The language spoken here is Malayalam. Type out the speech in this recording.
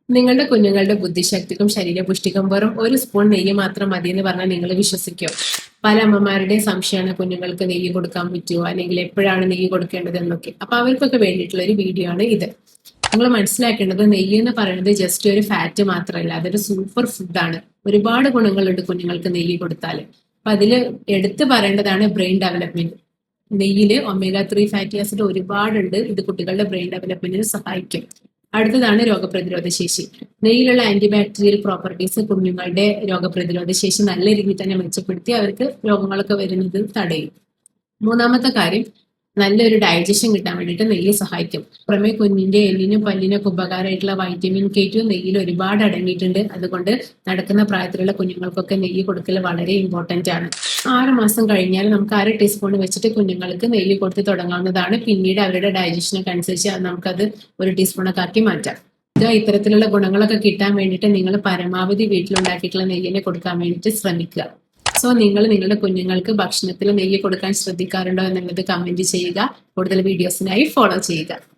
നിങ്ങളുടെ കുഞ്ഞുങ്ങളുടെ ബുദ്ധിശക്തിക്കും ശരീരപുഷ്ടിക്കും വെറും ഒരു സ്പൂൺ നെയ്യ് മാത്രം മതി എന്ന് പറഞ്ഞാൽ നിങ്ങൾ വിശ്വസിക്കോ? പല അമ്മമാരുടെയും സംശയമാണ് കുഞ്ഞുങ്ങൾക്ക് നെയ്യ് കൊടുക്കാൻ പറ്റുമോ, അല്ലെങ്കിൽ എപ്പോഴാണ് നെയ്യ് കൊടുക്കേണ്ടത് എന്നൊക്കെ. അപ്പൊ അവർക്കൊക്കെ വേണ്ടിയിട്ടുള്ള ഒരു വീഡിയോ ആണ് ഇത്. നിങ്ങൾ മനസ്സിലാക്കേണ്ടത്, നെയ്യ് എന്ന് പറയുന്നത് ജസ്റ്റ് ഒരു ഫാറ്റ് മാത്രമല്ല, അതൊരു സൂപ്പർ ഫുഡാണ്. ഒരുപാട് ഗുണങ്ങളുണ്ട് കുഞ്ഞുങ്ങൾക്ക് നെയ്യ് കൊടുത്താൽ. അപ്പൊ അതിൽ എടുത്തു പറയേണ്ടതാണ് ബ്രെയിൻ ഡെവലപ്മെന്റ്. നെയ്യില് ഒമേഗ 3 ഫാറ്റി ആസിഡ് ഒരുപാടുണ്ട്. ഇത് കുട്ടികളുടെ ബ്രെയിൻ ഡെവലപ്മെന്റിന് സഹായിക്കും. അടുത്തതാണ് രോഗപ്രതിരോധ ശേഷി. നെയ്യിലുള്ള ആന്റിബാക്ടീരിയൽ പ്രോപ്പർട്ടീസ് കുഞ്ഞുങ്ങളുടെ രോഗപ്രതിരോധ ശേഷി നല്ല രീതിയിൽ തന്നെ മെച്ചപ്പെടുത്തി അവർക്ക് രോഗങ്ങളൊക്കെ വരുന്നത് തടയും. മൂന്നാമത്തെ കാര്യം, നല്ലൊരു ഡൈജഷൻ കിട്ടാൻ വേണ്ടിയിട്ട് നെയ്യ് സഹായിക്കും. പുറമെ കുഞ്ഞിന്റെ എല്ലിനും പല്ലിനൊക്കെ ഉപകാരമായിട്ടുള്ള വൈറ്റമിൻ K2 നെയ്യിൽ ഒരുപാട് അടങ്ങിയിട്ടുണ്ട്. അതുകൊണ്ട് നടക്കുന്ന പ്രായത്തിലുള്ള കുഞ്ഞുങ്ങൾക്കൊക്കെ നെയ്യ് കൊടുക്കൽ വളരെ ഇമ്പോർട്ടന്റ് ആണ്. 6 മാസം കഴിഞ്ഞാൽ നമുക്ക് 1/2 ടീസ്പൂൺ വെച്ചിട്ട് കുഞ്ഞുങ്ങൾക്ക് നെയ്യ് കൊടുത്ത് തുടങ്ങാവുന്നതാണ്. പിന്നീട് അവരുടെ ഡൈജഷനൊക്കെ അനുസരിച്ച് നമുക്കത് 1 ടീസ്പൂണൊക്കെ ആക്കി മാറ്റാം. ഇത്തരത്തിലുള്ള ഗുണങ്ങളൊക്കെ കിട്ടാൻ വേണ്ടിയിട്ട് നിങ്ങൾ പരമാവധി വീട്ടിലുണ്ടാക്കിയിട്ടുള്ള നെയ്യിനെ കൊടുക്കാൻ വേണ്ടിയിട്ട് ശ്രമിക്കുക. സോ നിങ്ങൾ നിങ്ങളുടെ കുഞ്ഞുങ്ങൾക്ക് ഭക്ഷണത്തിൽ നെയ്യ് കൊടുക്കാൻ ശ്രദ്ധിക്കാറുണ്ടോ എന്നുള്ളത് കമന്റ് ചെയ്യുക. കൂടുതൽ വീഡിയോസിനായി ഫോളോ ചെയ്യുക.